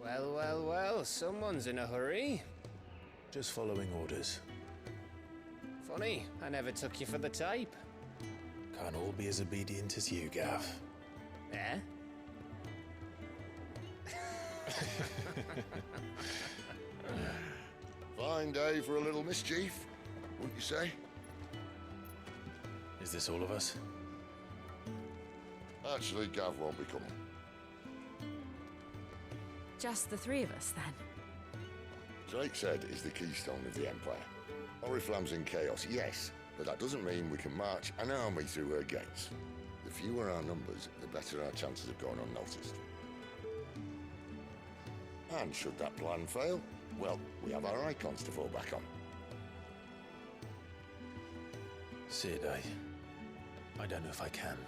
Well, well, well, someone's in a hurry. Just following orders. Funny, I never took you for the type. Can't all be as obedient as you, Gav. Eh? Fine day for a little mischief, wouldn't you say? Is this all of us? Actually, Gav won't be coming. Just the three of us, then? Drake's head is the keystone of the Empire. Oriflamme's in chaos, yes, but that doesn't mean we can march an army through her gates. The fewer our numbers, the better our chances of going unnoticed. And should that plan fail, well, we have our icons to fall back on. Sid, I don't know if I can.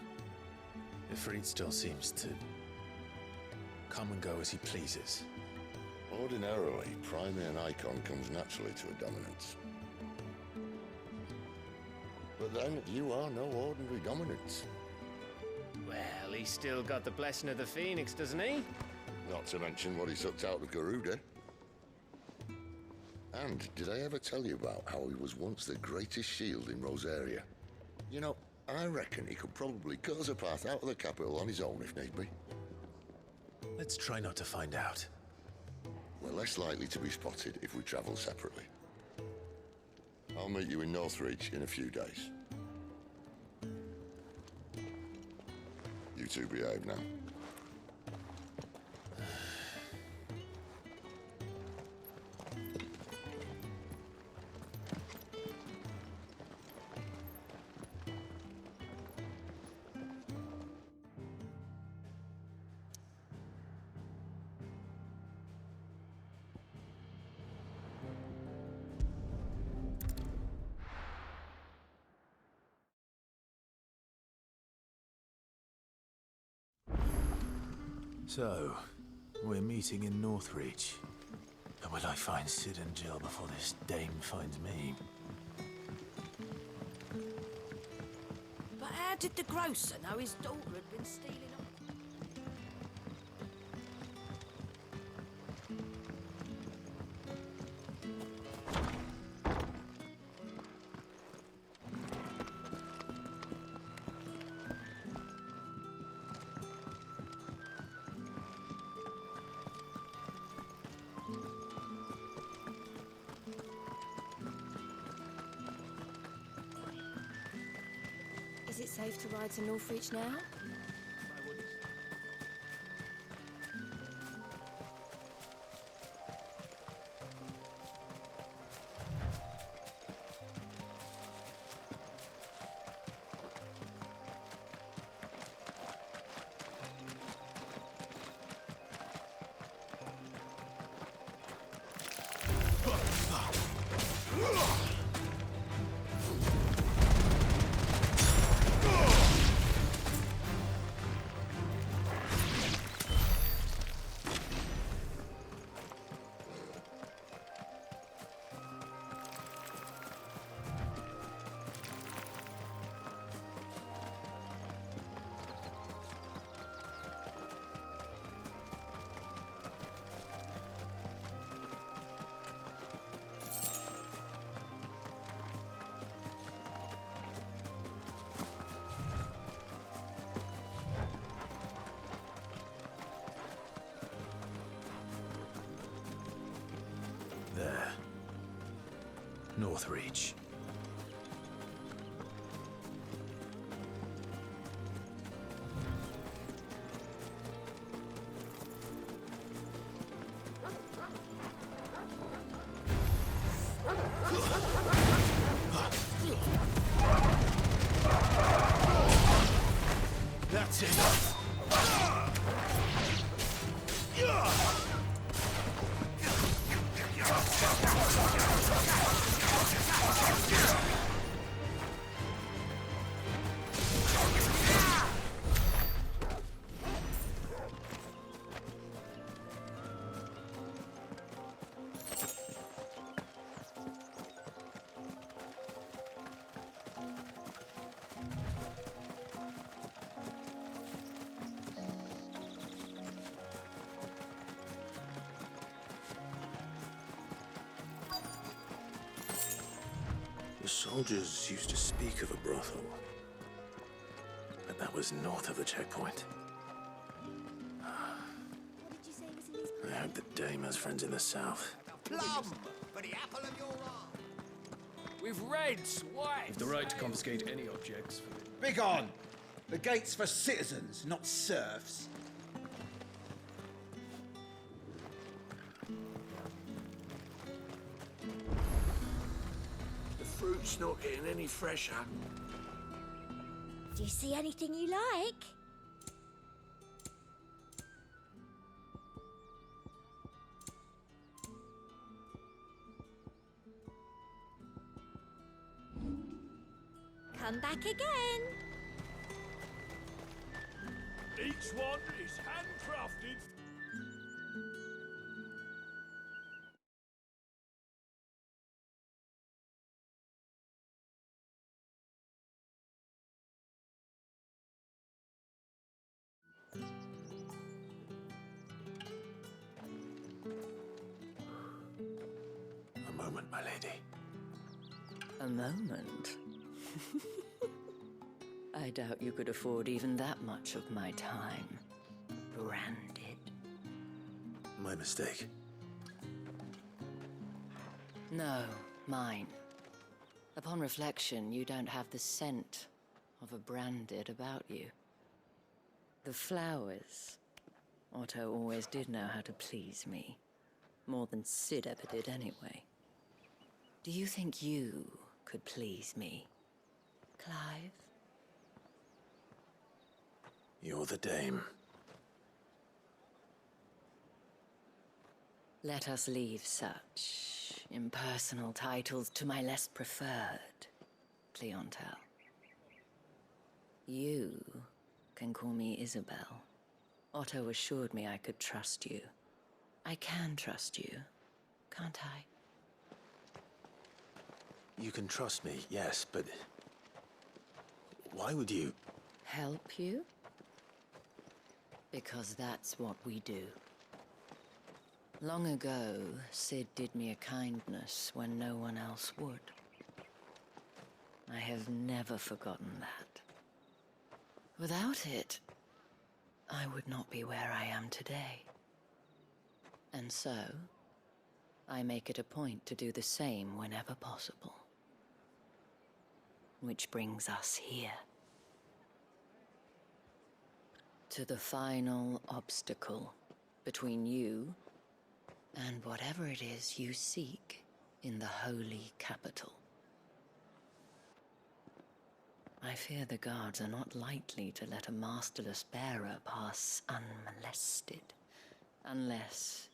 Ifrit still seems to come and go as he pleases. Ordinarily, priming an icon comes naturally to a dominance. But then, you are no ordinary dominance. Well, he's still got the blessing of the Phoenix, doesn't he? Not to mention what he sucked out of Garuda. And did I ever tell you about how he was once the greatest shield in Rosaria? You know, I reckon he could probably cut us a path out of the capital on his own if need be. Let's try not to find out. We're less likely to be spotted if we travel separately. I'll meet you in Northreach in a few days. You two behave now. So, we're meeting in Northreach. But will I find Sid and Jill before this dame finds me? But how did the grocer know his daughter had been stealing on? Is it safe to ride to Northreach now? There. Northreach. That's enough! Soldiers used to speak of a brothel, but that was north of the checkpoint. What did you say was in his... I hope the dame has friends in the south. Plum for the apple of your eye. With reds, whites. The right to confiscate any objects. Begone! The gate's for citizens, not serfs. The fruit's not getting any fresher. Do you see anything you like? Come back again. Each one is handcrafted. A moment, my lady. A moment? I doubt you could afford even that much of my time. Branded. My mistake. No, mine. Upon reflection, you don't have the scent of a branded about you. The flowers. Otto always did know how to please me. More than Sid ever did anyway. Do you think you could please me, Clive? You're the dame. Let us leave such impersonal titles to my less preferred clientele. You can call me Isabel. Otto assured me I could trust you. I can trust you, can't I? You can trust me, yes, but... why would you... Help you? Because that's what we do. Long ago, Sid did me a kindness when no one else would. I have never forgotten that. Without it, I would not be where I am today. And so, I make it a point to do the same whenever possible. Which brings us here. To the final obstacle between you and whatever it is you seek in the holy capital. I fear the guards are not likely to let a masterless bearer pass unmolested. Unless...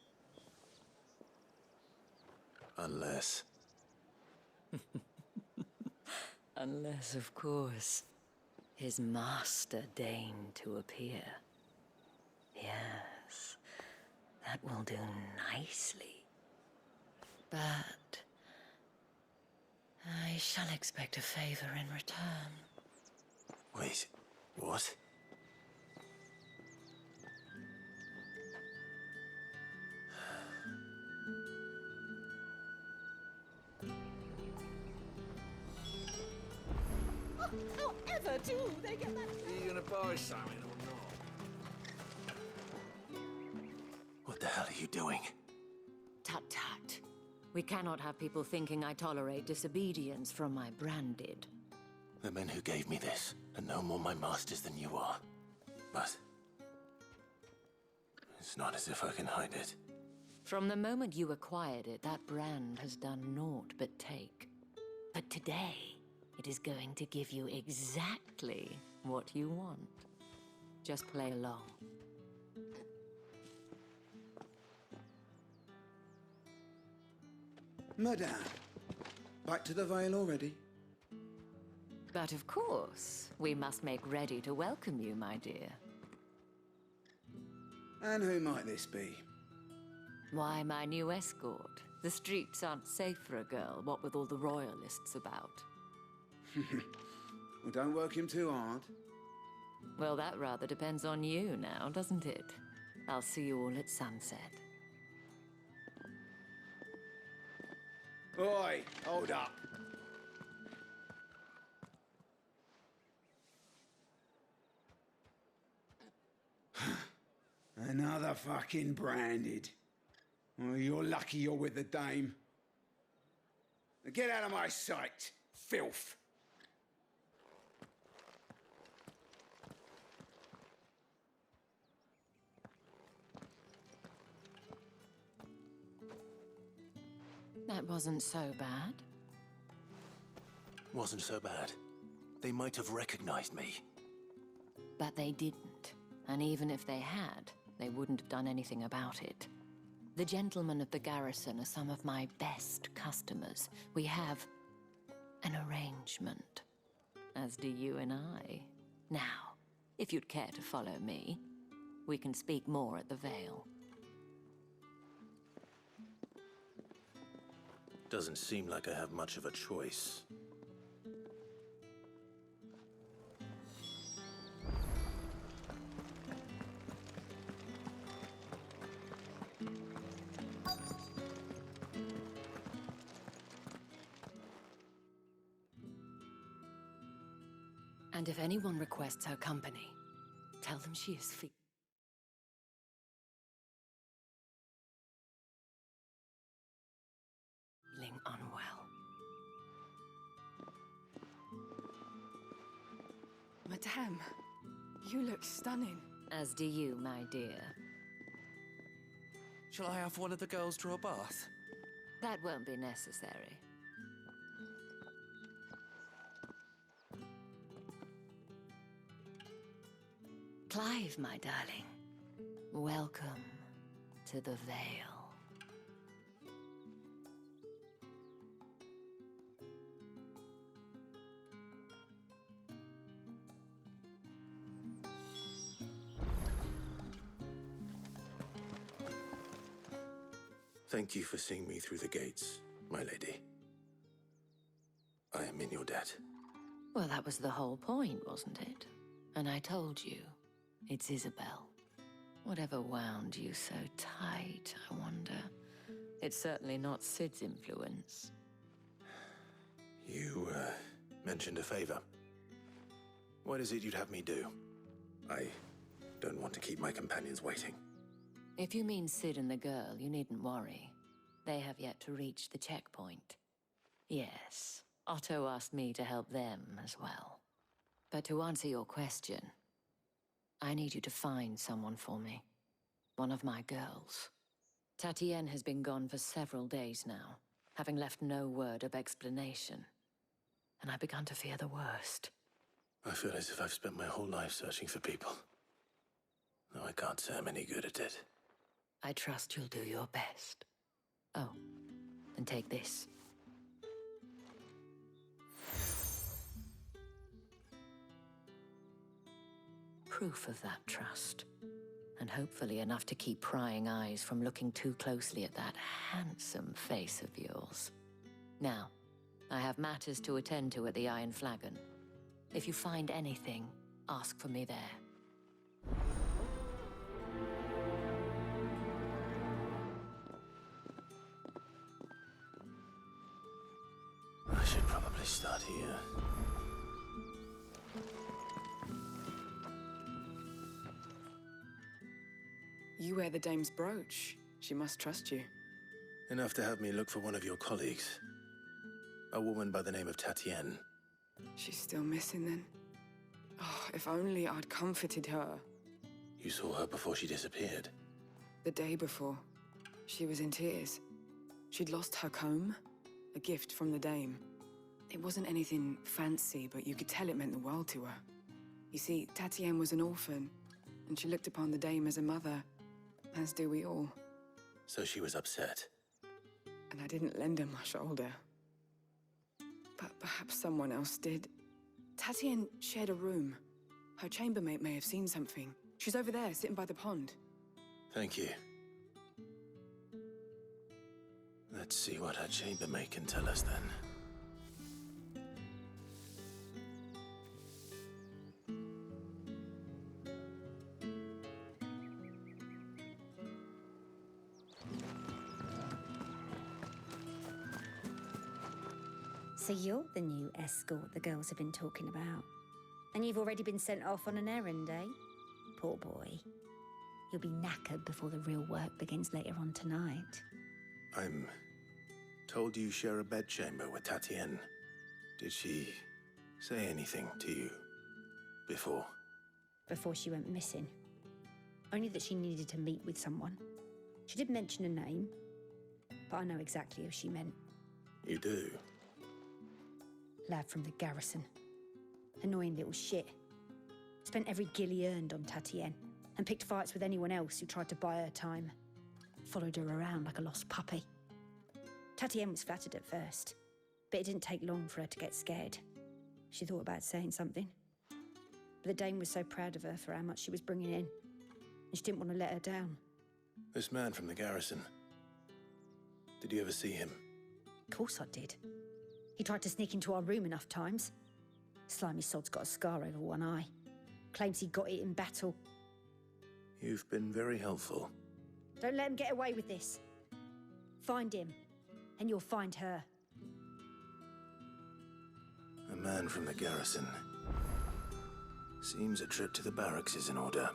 Unless... Unless, of course, his master deigned to appear. Yes, that will do nicely. But I shall expect a favor in return. Wait, what? However do they get that? Are you gonna buy something or not? What the hell are you doing? Tut tut. We cannot have people thinking I tolerate disobedience from my branded. The men who gave me this are no more my masters than you are. But... it's not as if I can hide it. From the moment you acquired it, that brand has done naught but take. But today, it is going to give you exactly what you want. Just play along. Madame, back to the Vale already? But of course, we must make ready to welcome you, my dear. And who might this be? Why, my new escort. The streets aren't safe for a girl, what with all the royalists about. Well, don't work him too hard. Well, that rather depends on you now, doesn't it? I'll see you all at sunset. Oi, hold up. Another fucking branded. Well, you're lucky you're with the dame. Now get out of my sight, filth. That wasn't so bad. Wasn't so bad. They might have recognized me. But they didn't. And even if they had, they wouldn't have done anything about it. The gentlemen of the garrison are some of my best customers. We have an arrangement, as do you and I. Now, if you'd care to follow me, we can speak more at the Vale. Doesn't seem like I have much of a choice. And if anyone requests her company, tell them she is feeling unwell. Madame, you look stunning. As do you, my dear. Shall I have one of the girls draw a bath? That won't be necessary. Clive, my darling. Welcome to the Vale. Thank you for seeing me through the gates, my lady. I am in your debt. Well, that was the whole point, wasn't it? And I told you, it's Isabel. Whatever wound you so tight, I wonder. It's certainly not Sid's influence. You, mentioned a favor. What is it you'd have me do? I don't want to keep my companions waiting. If you mean Sid and the girl, you needn't worry. They have yet to reach the checkpoint. Yes, Otto asked me to help them as well. But to answer your question, I need you to find someone for me. One of my girls. Tatienne has been gone for several days now, having left no word of explanation. And I've begun to fear the worst. I feel as if I've spent my whole life searching for people. No, I can't say I'm any good at it. I trust you'll do your best. Oh, and take this. Proof of that trust. And hopefully enough to keep prying eyes from looking too closely at that handsome face of yours. Now, I have matters to attend to at the Iron Flagon. If you find anything, ask for me there. I should probably start here. You wear the dame's brooch. She must trust you. Enough to have me look for one of your colleagues. A woman by the name of Tatienne. She's still missing then? Oh, if only I'd comforted her. You saw her before she disappeared. The day before. She was in tears. She'd lost her comb, a gift from the dame. It wasn't anything fancy, but you could tell it meant the world to her. You see, Tatienne was an orphan, and she looked upon the dame as a mother, as do we all. So she was upset. And I didn't lend her my shoulder. But perhaps someone else did. Tatienne shared a room. Her chambermaid may have seen something. She's over there, sitting by the pond. Thank you. Let's see what her chambermaid can tell us then. So you're the new escort the girls have been talking about. And you've already been sent off on an errand, eh? Poor boy. You'll be knackered before the real work begins later on tonight. I'm told you share a bedchamber with Tatienne. Did she say anything to you before? Before she went missing. Only that she needed to meet with someone. She did mention a name, but I know exactly who she meant. You do? Lad from the garrison. Annoying little shit. Spent every guil he earned on Tatienne, and picked fights with anyone else who tried to buy her time. Followed her around like a lost puppy. Tatienne was flattered at first, but it didn't take long for her to get scared. She thought about saying something. But the dame was so proud of her for how much she was bringing in, and she didn't want to let her down. This man from the garrison. Did you ever see him? Of course I did. He tried to sneak into our room enough times. Slimy sod's got a scar over one eye. Claims he got it in battle. You've been very helpful. Don't let him get away with this. Find him, and you'll find her. A man from the garrison. Seems a trip to the barracks is in order.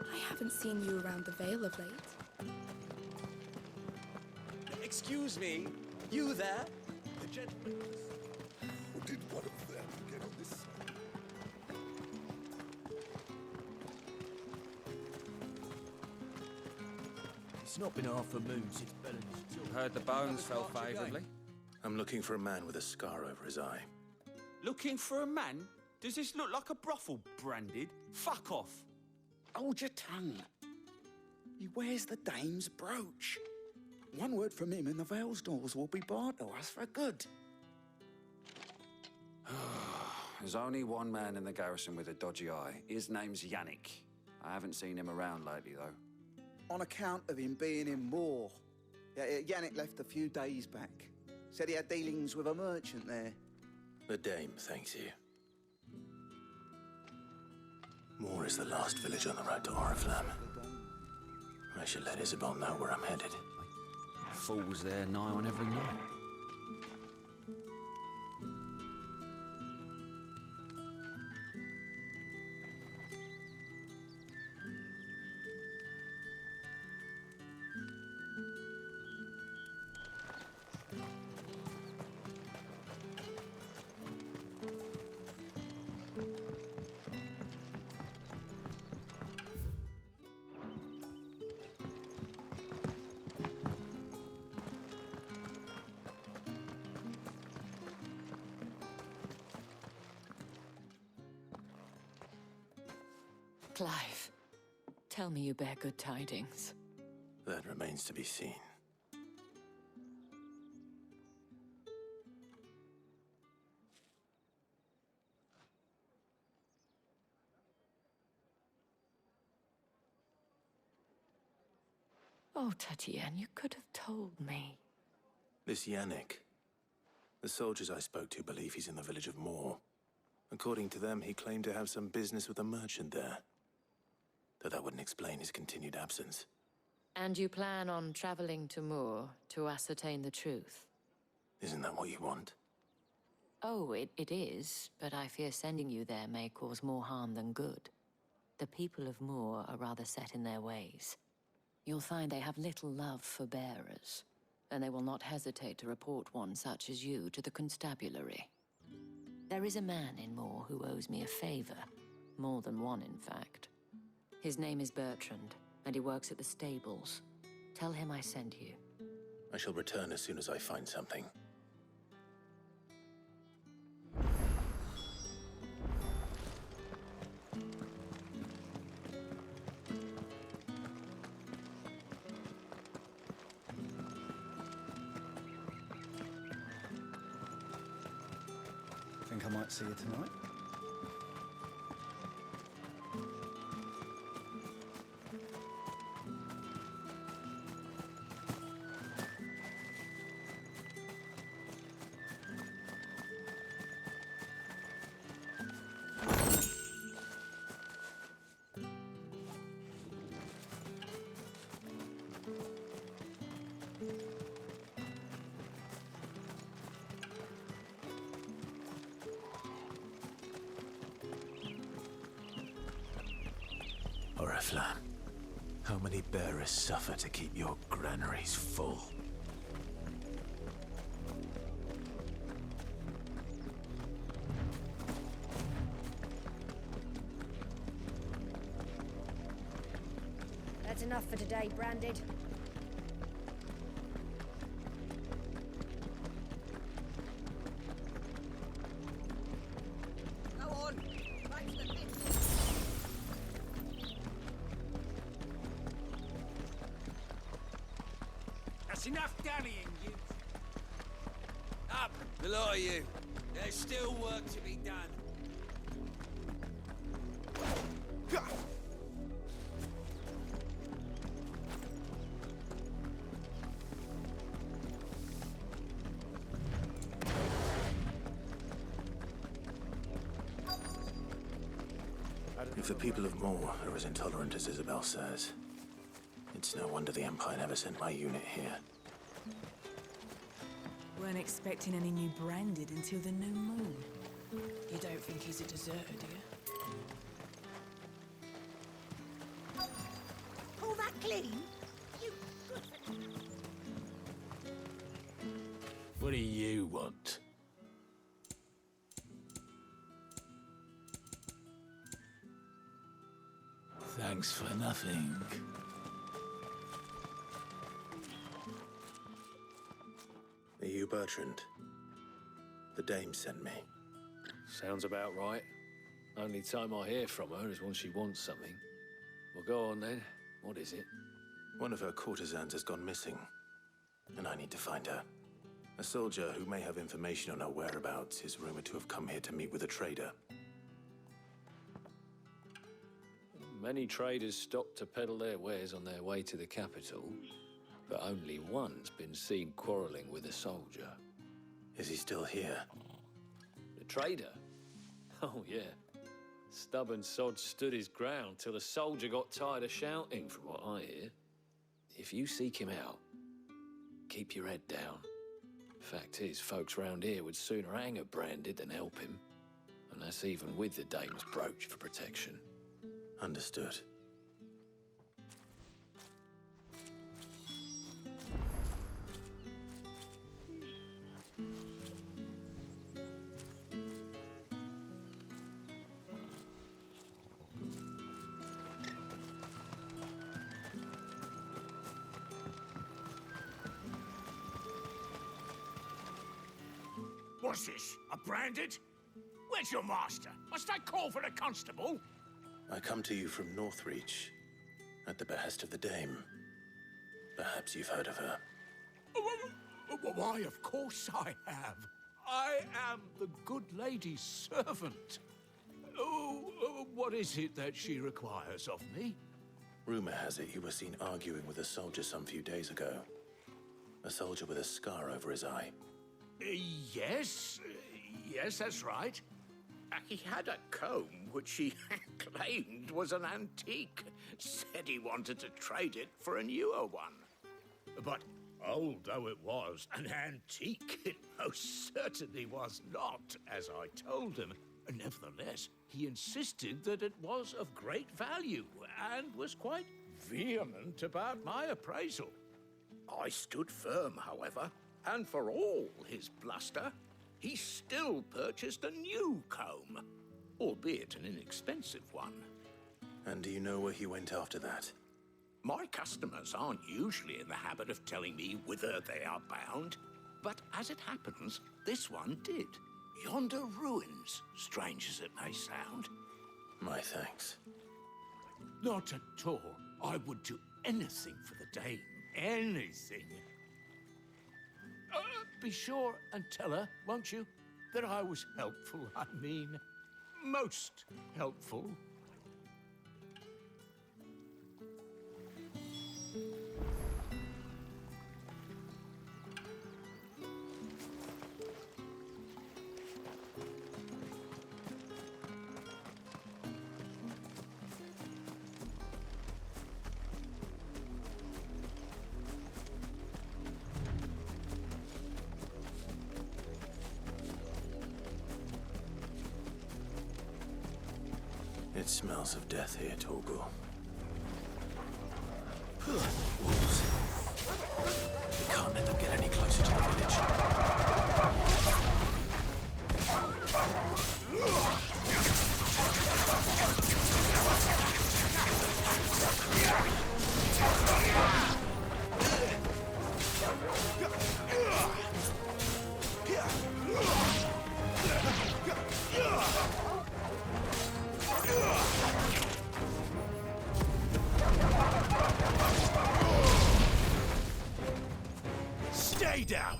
I haven't seen you around the Vale of late. Excuse me, you there? The gentleman. Or did one of them get on this side? It's not been half a moon since Bellen's killed. Heard the bones fell favourably. I'm looking for a man with a scar over his eye. Looking for a man? Does this look like a brothel, Branded? Fuck off. Hold your tongue. He wears the dame's brooch. One word from him and the Vale's doors will be barred to us for good. There's only one man in the garrison with a dodgy eye. His name's Yannick. I haven't seen him around lately, though. On account of him being in Moor. Yannick left a few days back. Said he had dealings with a merchant there. The dame thanks you. Moor is the last village on the road to Oriflamme. I should let Isabel know where I'm headed. Fools there nigh on every night. Clive, tell me you bear good tidings. That remains to be seen. Oh, Tatienne, you could have told me. This Yannick. The soldiers I spoke to believe he's in the village of Moor. According to them, he claimed to have some business with a merchant there. Though that wouldn't explain his continued absence. And you plan on traveling to Moor to ascertain the truth? Isn't that what you want? Oh, it is, but I fear sending you there may cause more harm than good. The people of Moor are rather set in their ways. You'll find they have little love for bearers, and they will not hesitate to report one such as you to the constabulary. There is a man in Moor who owes me a favor. More than one, in fact. His name is Bertrand, and he works at the stables. Tell him I sent you. I shall return as soon as I find something. Think I might see you tonight? Oriflamme, how many bearers suffer to keep your granaries full? That's enough for today, Branded. Go on. Back to the pit. That's enough dallying, you. Up, the lot of you. There's still work to be done. If the people of Moor are as intolerant as Isabel says, it's no wonder the Empire never sent my unit here. Weren't expecting any new Branded until the new moon. You don't think he's a deserter, do you? Pull that clean. You good for nothing. What do you want? Thanks for nothing. Are you Bertrand? The dame sent me. Sounds about right. Only time I hear from her is when she wants something. Well, go on then. What is it? One of her courtesans has gone missing, and I need to find her. A soldier who may have information on her whereabouts is rumored to have come here to meet with a trader. Many traders stop to peddle their wares on their way to the capital, but only one's been seen quarreling with a soldier. Is he still here? The trader? Oh, yeah. Stubborn sod stood his ground till the soldier got tired of shouting, from what I hear. If you seek him out, keep your head down. Fact is, folks round here would sooner hang a Branded than help him. And that's even with the dame's brooch for protection. Understood. What's this? A Branded? Where's your master? Must I call for the constable? I come to you from Northreach, at the behest of the dame. Perhaps you've heard of her. Why, of course I have. I am the good lady's servant. What is it that she requires of me? Rumor has it you were seen arguing with a soldier some few days ago. A soldier with a scar over his eye. Yes, that's right. He had a comb which he claimed was an antique. Said he wanted to trade it for a newer one. But old though it was, an antique it most certainly was not, as I told him. Nevertheless, he insisted that it was of great value and was quite vehement about my appraisal. I stood firm, however, and for all his bluster, he still purchased a new comb, albeit an inexpensive one. And do you know where he went after that? My customers aren't usually in the habit of telling me whither they are bound, but as it happens, this one did. Yonder ruins, strange as it may sound. My thanks. Not at all. I would do anything for the dame. Anything. Be sure and tell her, won't you, that I was helpful. I mean, most helpful. It smells of death here, Torgal. Wolves. We can't let them get any closer to the village. Stay down!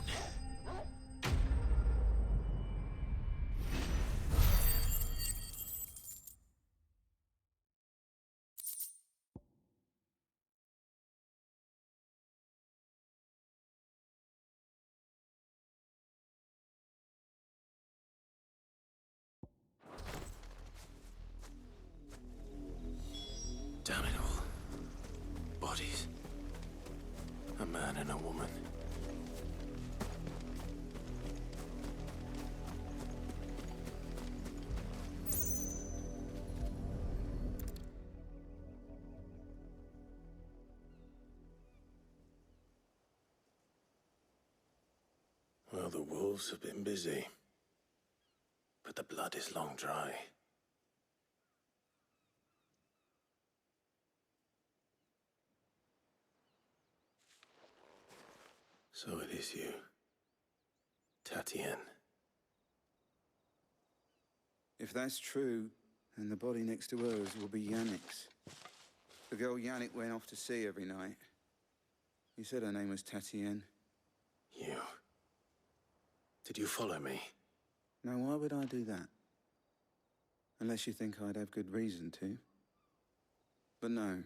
Damn it all. Bodies. A man and a woman. Well, the wolves have been busy. But the blood is long dry. So it is you, Tatienne. If that's true, then the body next to hers will be Yannick's. The girl Yannick went off to sea every night. You said her name was Tatienne. You. Did you follow me? Now, why would I do that? Unless you think I'd have good reason to. But no.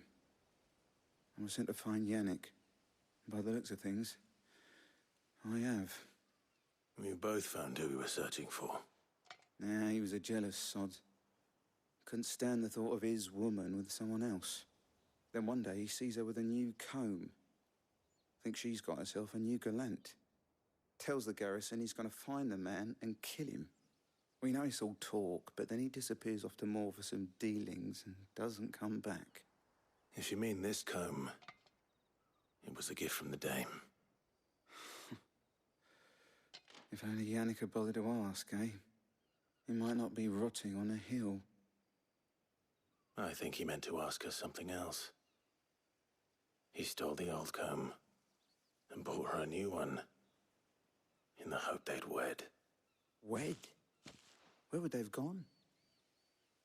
I was sent to find Yannick. By the looks of things, I have. We both found who we were searching for. Nah, he was a jealous sod. Couldn't stand the thought of his woman with someone else. Then one day he sees her with a new comb. Thinks she's got herself a new gallant. Tells the garrison he's going to find the man and kill him. We know it's all talk, but then he disappears off to Moor for some dealings and doesn't come back. If you mean this comb, it was a gift from the dame. If only Yannick had bothered to ask, eh? He might not be rotting on a hill. I think he meant to ask her something else. He stole the old comb and bought her a new one in the hope they'd wed. Wed? Where would they have gone?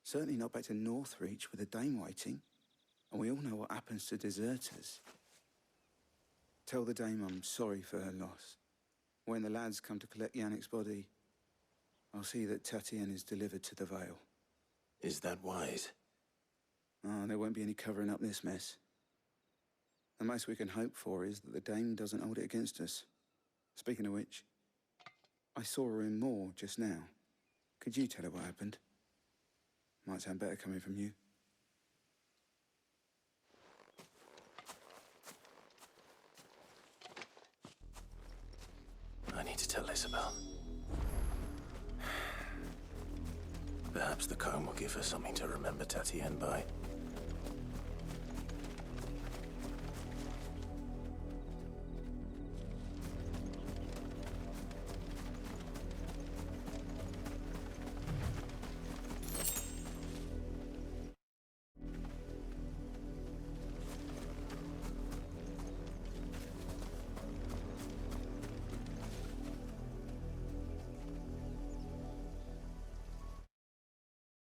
Certainly not back to Northreach with a dame waiting. And we all know what happens to deserters. Tell the dame I'm sorry for her loss. When the lads come to collect Yannick's body, I'll see that Tatienne is delivered to the Vale. Is that wise? Oh, there won't be any covering up this mess. The most we can hope for is that the dame doesn't hold it against us. Speaking of which, I saw her in Moor just now. Could you tell her what happened? Might sound better coming from you. I need to tell Isabel. Perhaps the comb will give her something to remember Tatienne by.